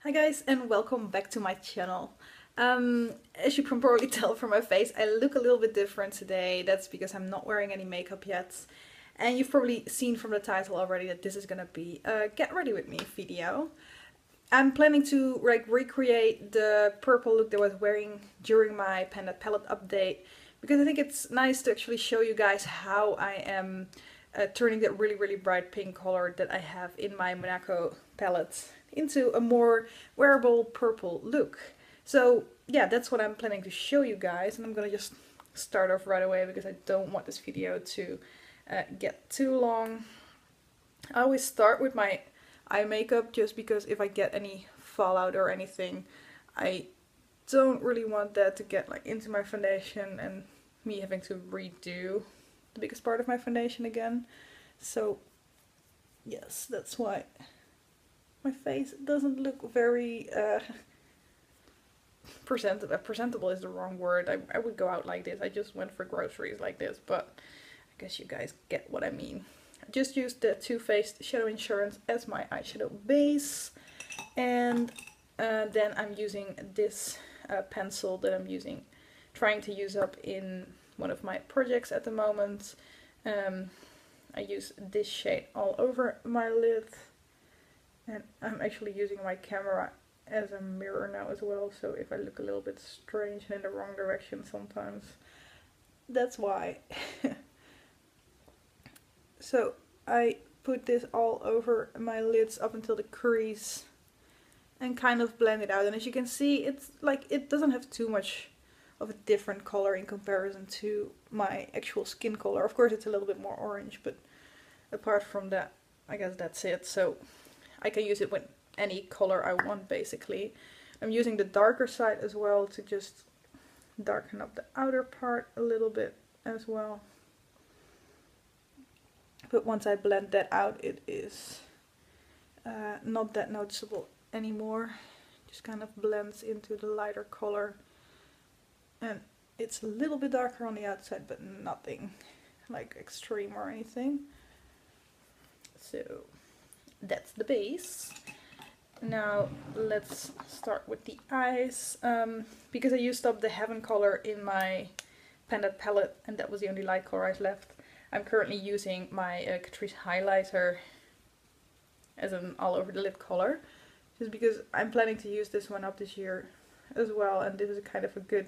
Hi guys, and welcome back to my channel. As you can probably tell from my face, I look a little bit different today. That's because I'm not wearing any makeup yet. And you've probably seen from the title already that this is gonna be a get ready with me video. I'm planning to recreate the purple look that I was wearing during my palette update, because I think it's nice to actually show you guys how I am turning that really bright pink color that I have in my Monaco palette into a more wearable purple look. So yeah, that's what I'm planning to show you guys, and I'm gonna just start off right away because I don't want this video to get too long. I always start with my eye makeup just because if I get any fallout or anything, I don't really want that to get like into my foundation and me having to redo the biggest part of my foundation again. So yes, that's why my face doesn't look very presentable is the wrong word. I would go out like this. I just went for groceries like this, but I guess you guys get what I mean. I just used the Too Faced Shadow Insurance as my eyeshadow base, and then I'm using this pencil that I'm trying to use up in one of my projects at the moment. I use this shade all over my lid. And I'm actually using my camera as a mirror now as well, so if I look a little bit strange and in the wrong direction sometimes, that's why. So I put this all over my lids up until the crease and kind of blend it out. And as you can see, it's like it doesn't have too much of a different color in comparison to my actual skin color. Of course it's a little bit more orange, but apart from that, I guess that's it. So I can use it with any color I want basically. I'm using the darker side as well to just darken up the outer part a little bit as well. But once I blend that out, it is not that noticeable anymore. Just kind of blends into the lighter color. And it's a little bit darker on the outside, but nothing like extreme or anything. So that's the base. Now let's start with the eyes. Because I used up the Heaven color in my Pendant palette and that was the only light color I left, I'm currently using my Catrice highlighter as an all over the lid color. Just because I'm planning to use this one up this year as well, and this is kind of a good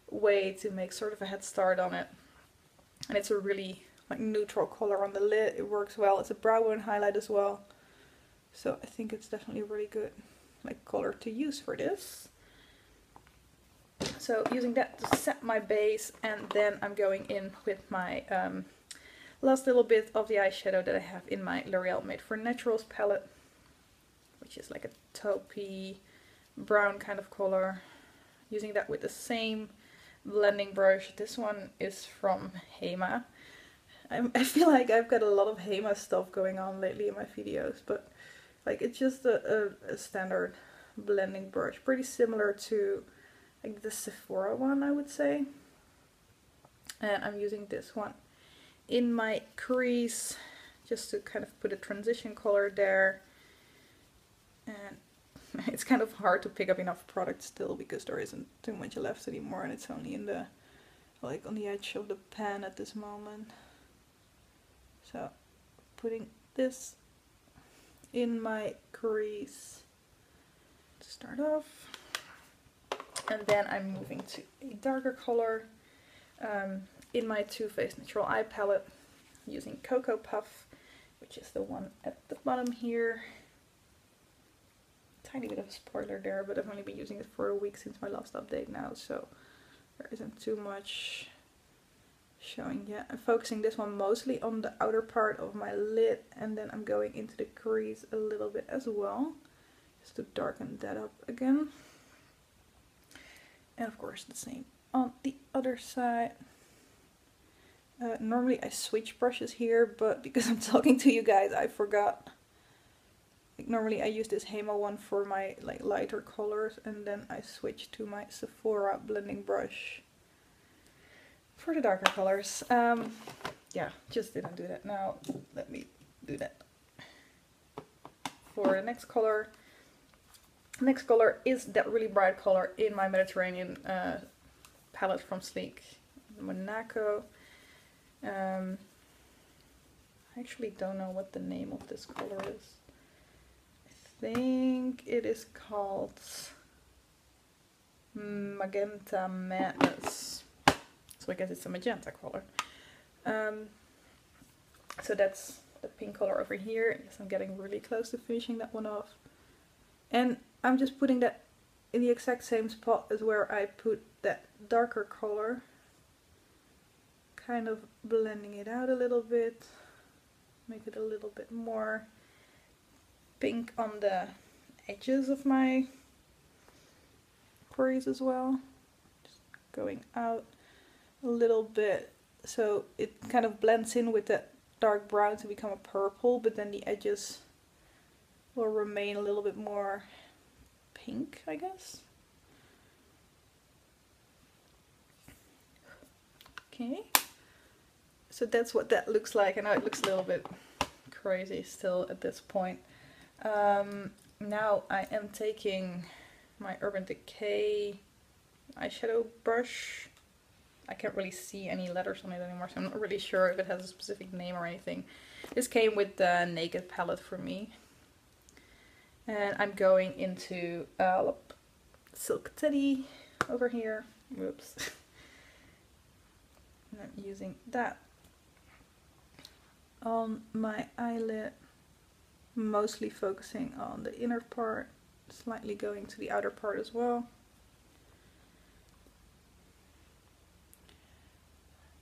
way to make sort of a head start on it. And it's a really like neutral color on the lid. It works well. It's a brow bone highlight as well. So I think it's definitely a really good like color to use for this. So using that to set my base, and then I'm going in with my last little bit of the eyeshadow that I have in my L'Oreal Made for Naturals palette, which is like a taupey brown kind of color. Using that with the same blending brush. This one is from Hema. I feel like I've got a lot of Hema stuff going on lately in my videos, but like it's just a standard blending brush, pretty similar to like the Sephora one, I would say. And I'm using this one in my crease just to kind of put a transition color there. And it's kind of hard to pick up enough product still because there isn't too much left anymore, and it's only in the like on the edge of the pan at this moment. So putting this in my crease to start off, and then I'm moving to a darker color in my Too Faced Natural Eye palette, using Cocoa Puff, which is the one at the bottom here. Tiny bit of a spoiler there, but I've only been using it for a week since my last update now, so there isn't too much showing yet. I'm focusing this one mostly on the outer part of my lid, and then I'm going into the crease a little bit as well, just to darken that up again. And of course the same on the other side. Normally I switch brushes here, but because I'm talking to you guys, I forgot. Like normally I use this Hema one for my like lighter colors, and then I switch to my Sephora blending brush for the darker colors. Yeah, just didn't do that. Now let me do that. For the next color, Next color is that really bright color in my Mediterranean palette from Sleek Monaco. I actually don't know what the name of this color is. I think it is called Magenta Madness. So I guess it's a magenta color. So that's the pink color over here. Yes, I'm getting really close to finishing that one off. And I'm just putting that in the exact same spot as where I put that darker color. Kind of blending it out a little bit. Make it a little bit more pink on the edges of my queries as well. Just going out a little bit so it kind of blends in with that dark brown to become a purple, but then the edges will remain a little bit more pink, I guess. Okay, so that's what that looks like. I know it looks a little bit crazy still at this point. Now I am taking my Urban Decay eyeshadow brush. I can't really see any letters on it anymore, so I'm not really sure if it has a specific name or anything. This came with the Naked palette for me. And I'm going into Silk Teddy over here. Whoops. And I'm using that on my eyelid, mostly focusing on the inner part, slightly going to the outer part as well.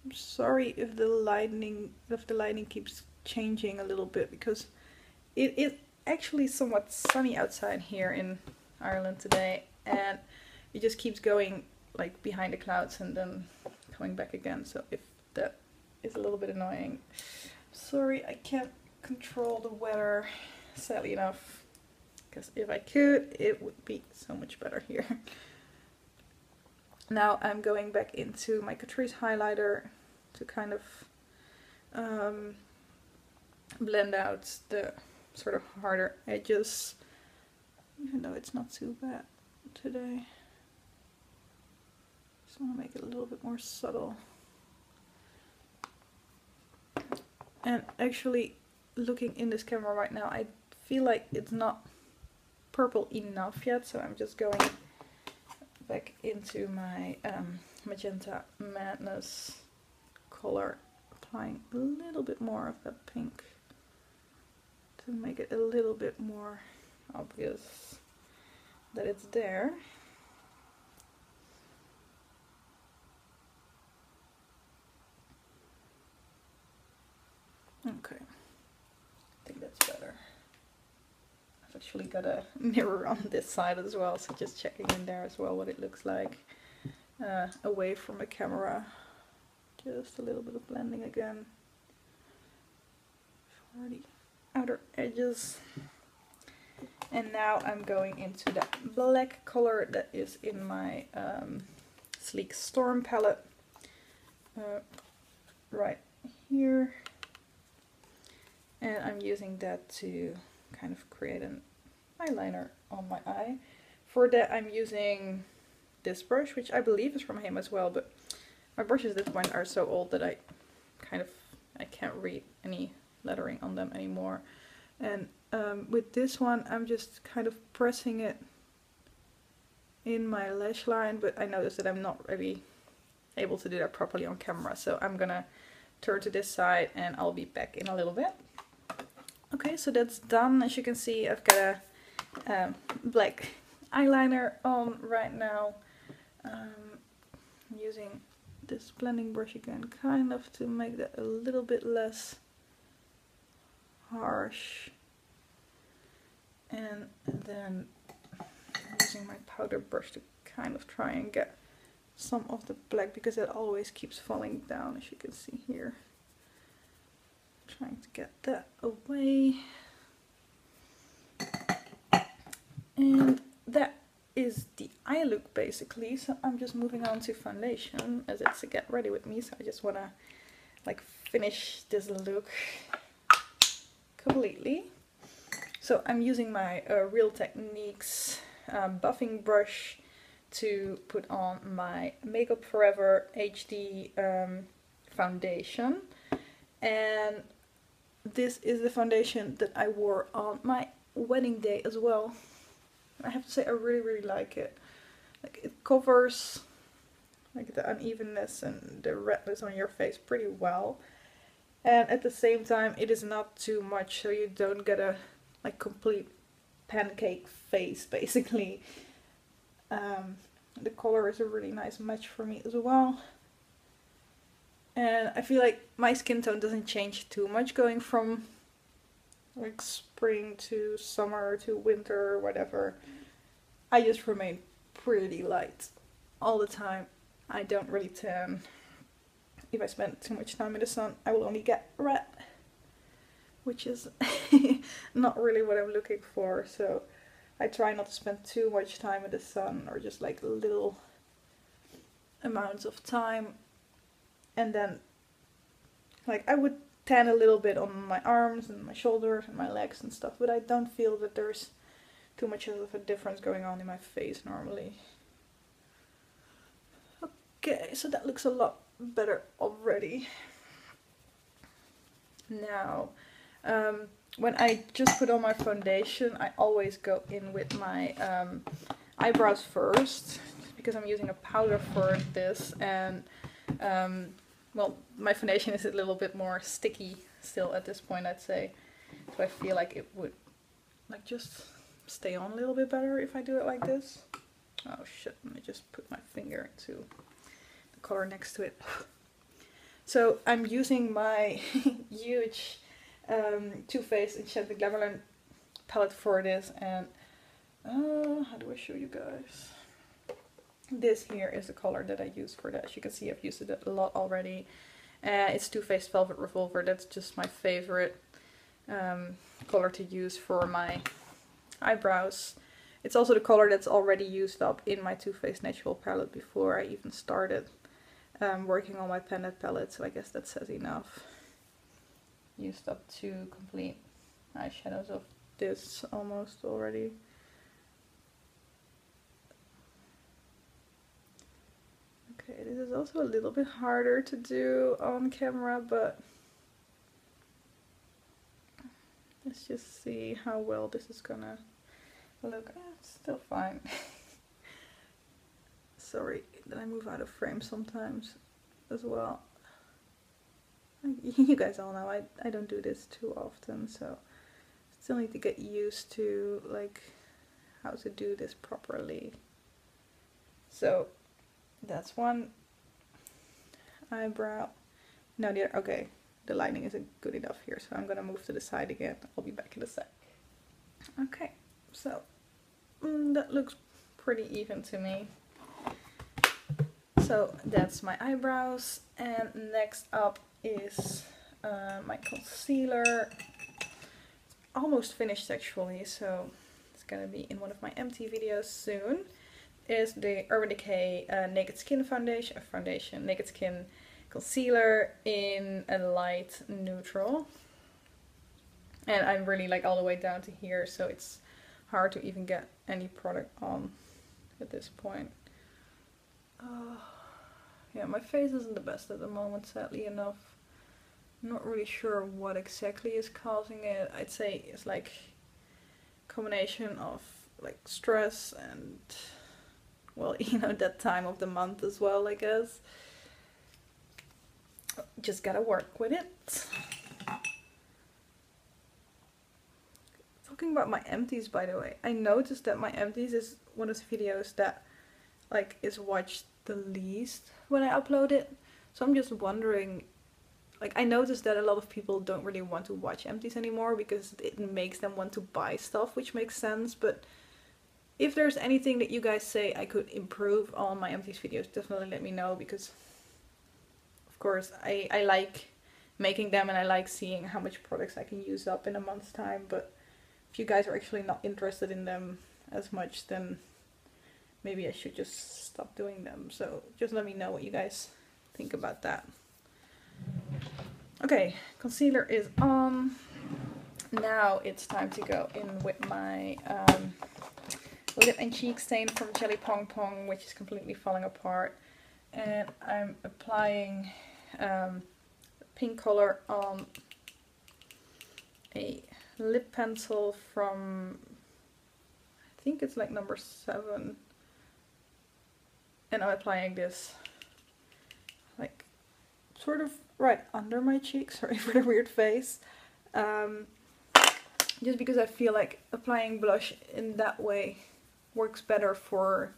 I'm sorry if the lighting keeps changing a little bit, because it is actually somewhat sunny outside here in Ireland today, and it just keeps going like behind the clouds and then coming back again. So if that is a little bit annoying, sorry, I can't control the weather, sadly enough, because if I could, it would be so much better here. Now I'm going back into my Catrice highlighter to kind of blend out the sort of harder edges, even though it's not too bad today. Just want to make it a little bit more subtle. And actually, looking in this camera right now, I feel like it's not purple enough yet, so I'm just going back into my Magenta Madness color, applying a little bit more of that pink to make it a little bit more obvious that it's there. Okay, I think that's better. I've actually got a mirror on this side as well, so just checking in there as well what it looks like away from the camera. Just a little bit of blending again for the outer edges. And now I'm going into that black color that is in my Sleek Storm palette right here. And I'm using that to kind of create an eyeliner on my eye. For that I'm using this brush, which I believe is from him as well, but my brushes at this point are so old that I can't read any lettering on them anymore. And with this one I'm just kind of pressing it in my lash line, but I noticed that I'm not really able to do that properly on camera, so I'm gonna turn to this side and I'll be back in a little bit. Okay, so that's done. As you can see, I've got a black eyeliner on right now. I'm using this blending brush again, kind of to make that a little bit less harsh. And then using my powder brush to kind of try and get some of the black, because it always keeps falling down, as you can see here. Trying to get that away. And that is the eye look basically. So I'm just moving on to foundation, as it's a get ready with me, so I just want to like finish this look completely. So I'm using my Real Techniques buffing brush to put on my Makeup Forever HD foundation. And this is the foundation that I wore on my wedding day as well. I have to say I really like it. Like, it covers like the unevenness and the redness on your face pretty well. And at the same time it is not too much, so you don't get a like complete pancake face basically. The color is a really nice match for me as well. And I feel like my skin tone doesn't change too much going from like spring to summer to winter or whatever. I just remain pretty light all the time. I don't really tan. If I spend too much time in the sun, I will only get red, which is not really what I'm looking for. So I try not to spend too much time in the sun, or just like little amounts of time. And then like I would tan a little bit on my arms and my shoulders and my legs and stuff, but I don't feel that there's too much of a difference going on in my face normally. Okay, so that looks a lot better already. Now, when I just put on my foundation, I always go in with my eyebrows first, because I'm using a powder for this, and well, my foundation is a little bit more sticky still at this point, I'd say. So I feel like it would like just stay on a little bit better if I do it like this. Oh shit, let me just put my finger into the color next to it. So I'm using my huge Too Faced Enchanted Glamourland palette for this, and how do I show you guys? This here is the color that I use for that. As you can see, I've used it a lot already. It's Too Faced Velvet Revolver. That's just my favorite color to use for my eyebrows. It's also the color that's already used up in my Too Faced Natural palette before I even started working on my Pendant palette, so I guess that says enough. Used up 2 complete eyeshadows of this almost already. Okay, this is also a little bit harder to do on camera, but let's just see how well this is gonna look. It's still fine. Sorry that I move out of frame sometimes as well. You guys all know I don't do this too often, so still need to get used to like how to do this properly. So that's one eyebrow. No, the other, okay, the lighting isn't good enough here, so I'm gonna move to the side again. I'll be back in a sec. Okay, so that looks pretty even to me. So that's my eyebrows, and next up is my concealer. It's almost finished actually, so it's gonna be in one of my empty videos soon. Is the Urban Decay Naked Skin foundation, Naked Skin concealer in a light neutral. And I'm really like all the way down to here, so it's hard to even get any product on at this point. Yeah, my face isn't the best at the moment, sadly enough. I'm not really sure what exactly is causing it. I'd say it's like a combination of like stress and, well, you know, that time of the month as well, I guess. Just gotta work with it. Talking about my empties, by the way, I noticed that my empties is one of the videos that like is watched the least when I upload it. So I'm just wondering, like, I noticed that a lot of people don't really want to watch empties anymore because it makes them want to buy stuff, which makes sense. But if there's anything that you guys say I could improve on my empties videos, definitely let me know, because of course I like making them and I like seeing how much products I can use up in a month's time. But if you guys are actually not interested in them as much, then maybe I should just stop doing them. So just let me know what you guys think about that. Okay, concealer is on. Now it's time to go in with my lip and cheek stain from Jelly Pong Pong, which is completely falling apart. And I'm applying pink color on a lip pencil from, I think it's like number 7. And I'm applying this like sort of right under my cheek, sorry for the weird face. Just because I feel like applying blush in that way works better for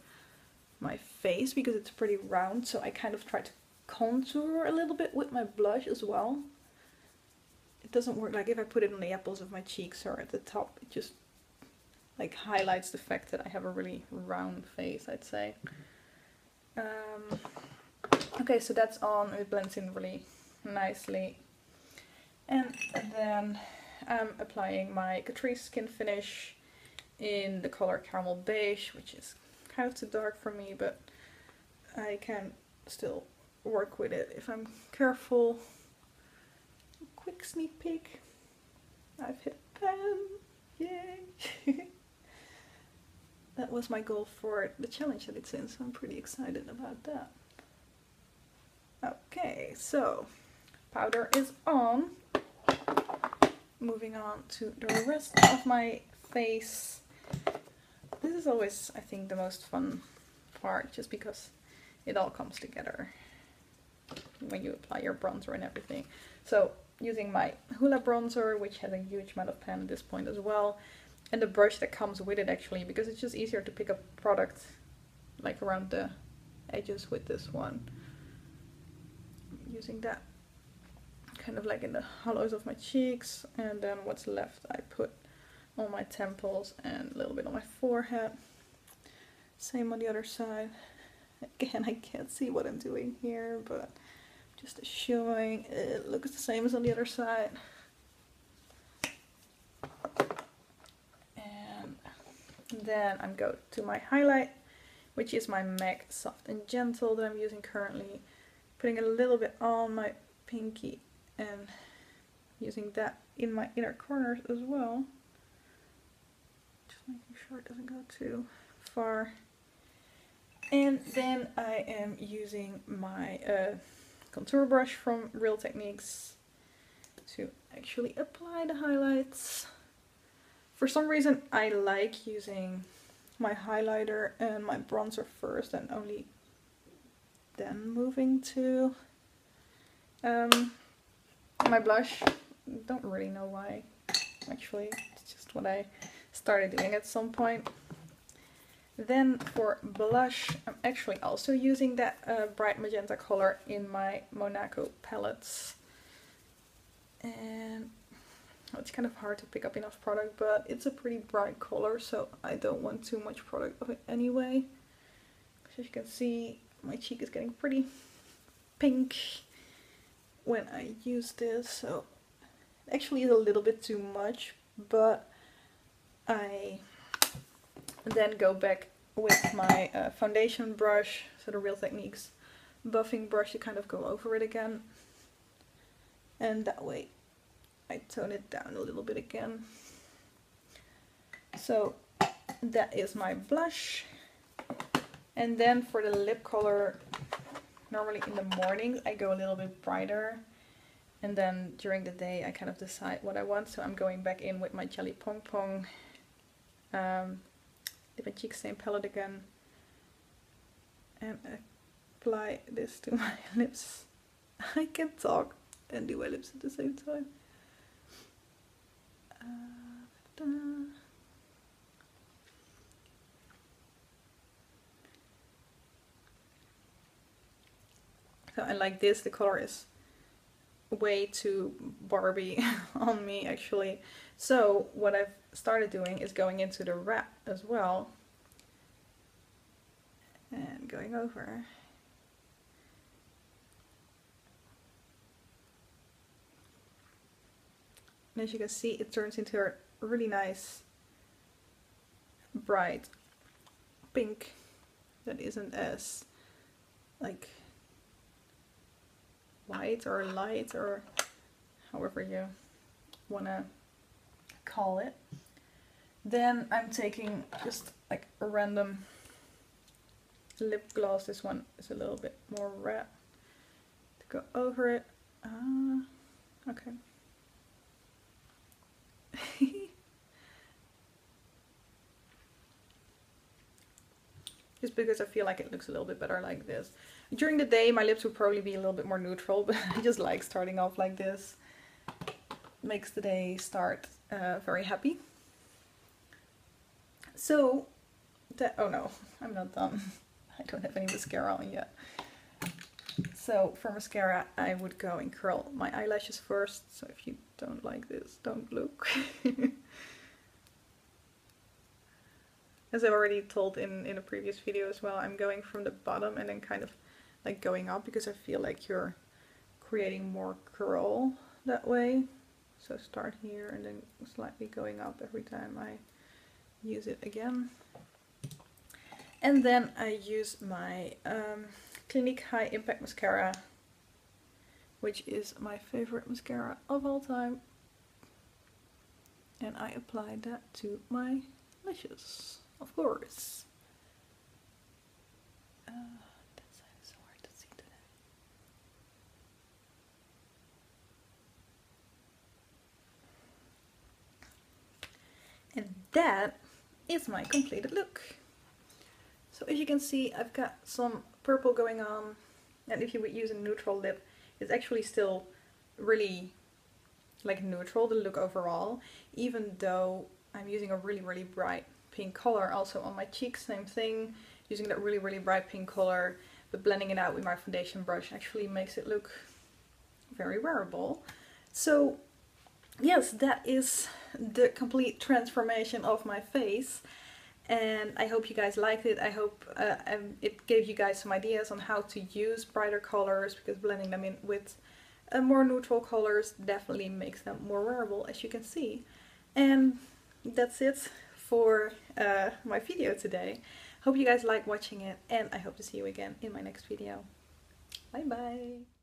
my face because it's pretty round, so I kind of try to contour a little bit with my blush as well. It doesn't work like if I put it on the apples of my cheeks or at the top, it just like highlights the fact that I have a really round face, I'd say. Okay, so that's on, it blends in really nicely. And then I'm applying my Catrice Skin Finish in the color Caramel Beige, which is kind of too dark for me, but I can still work with it if I'm careful. Quick sneak peek. I've hit pen. Yay! That was my goal for the challenge that it's in, so I'm pretty excited about that. Okay, so powder is on. Moving on to the rest of my face. This is always, I think, the most fun part, just because it all comes together when you apply your bronzer and everything. So using my Hoola bronzer, which has a huge amount of pan at this point as well, and the brush that comes with it actually, because it's just easier to pick up product like around the edges with this one. I'm using that kind of like in the hollows of my cheeks, and then what's left I put on my temples and a little bit on my forehead. Same on the other side. Again, I can't see what I'm doing here, but just showing it looks the same as on the other side. And then I'm going to my highlight, which is my MAC Soft and Gentle that I'm using currently. Putting a little bit on my pinky and using that in my inner corners as well. Just making sure it doesn't go too far. And then I am using my contour brush from Real Techniques to actually apply the highlights. For some reason I like using my highlighter and my bronzer first and only then moving to my blush. Don't really know why, actually. It's just what I started doing at some point. Then for blush, I'm actually also using that bright magenta color in my Monaco palettes. And it's kind of hard to pick up enough product, but it's a pretty bright color, so I don't want too much product of it anyway. As you can see, my cheek is getting pretty pink when I use this, so it actually is a little bit too much, but I then go back with my foundation brush, so the Real Techniques buffing brush, to kind of go over it again, and that way I tone it down a little bit again. So that is my blush. And then for the lip color, normally in the morning I go a little bit brighter, and then during the day I kind of decide what I want. So I'm going back in with my Jelly Pong Pong lip and cheek stain palette again, and apply this to my lips. I can talk and do my lips at the same time. So I like this, the color is way too Barbie on me actually. So what I've started doing is going into the wrap as well and going over. And as you can see, it turns into a really nice bright pink that isn't as like white or light or however you want to call it. Then I'm taking just like a random lip gloss. This one is a little bit more red to go over it. Okay. Just because I feel like it looks a little bit better like this. During the day my lips would probably be a little bit more neutral, but I just like starting off like this. Makes the day start very happy. So, oh no, I'm not done. I don't have any mascara on yet. So for mascara I would go and curl my eyelashes first. So if you don't like this, don't look. As I've already told in a previous video as well, I'm going from the bottom and then kind of like going up because I feel like you're creating more curl that way. So start here and then slightly going up every time I use it again. And then I use my Clinique High Impact Mascara, which is my favorite mascara of all time. And I apply that to my lashes, of course. That side is so hard to see today. And that is my completed look. So as you can see, I've got some purple going on, and if you would use a neutral lip, it's actually still really like neutral, the look overall, even though I'm using a really bright pink color. Also on my cheeks, same thing, using that really bright pink color, but blending it out with my foundation brush actually makes it look very wearable. So yes, that is the complete transformation of my face. And I hope you guys liked it. I hope it gave you guys some ideas on how to use brighter colors, because blending them in with more neutral colors definitely makes them more wearable, as you can see. And that's it for my video today. Hope you guys like watching it, and I hope to see you again in my next video. Bye bye!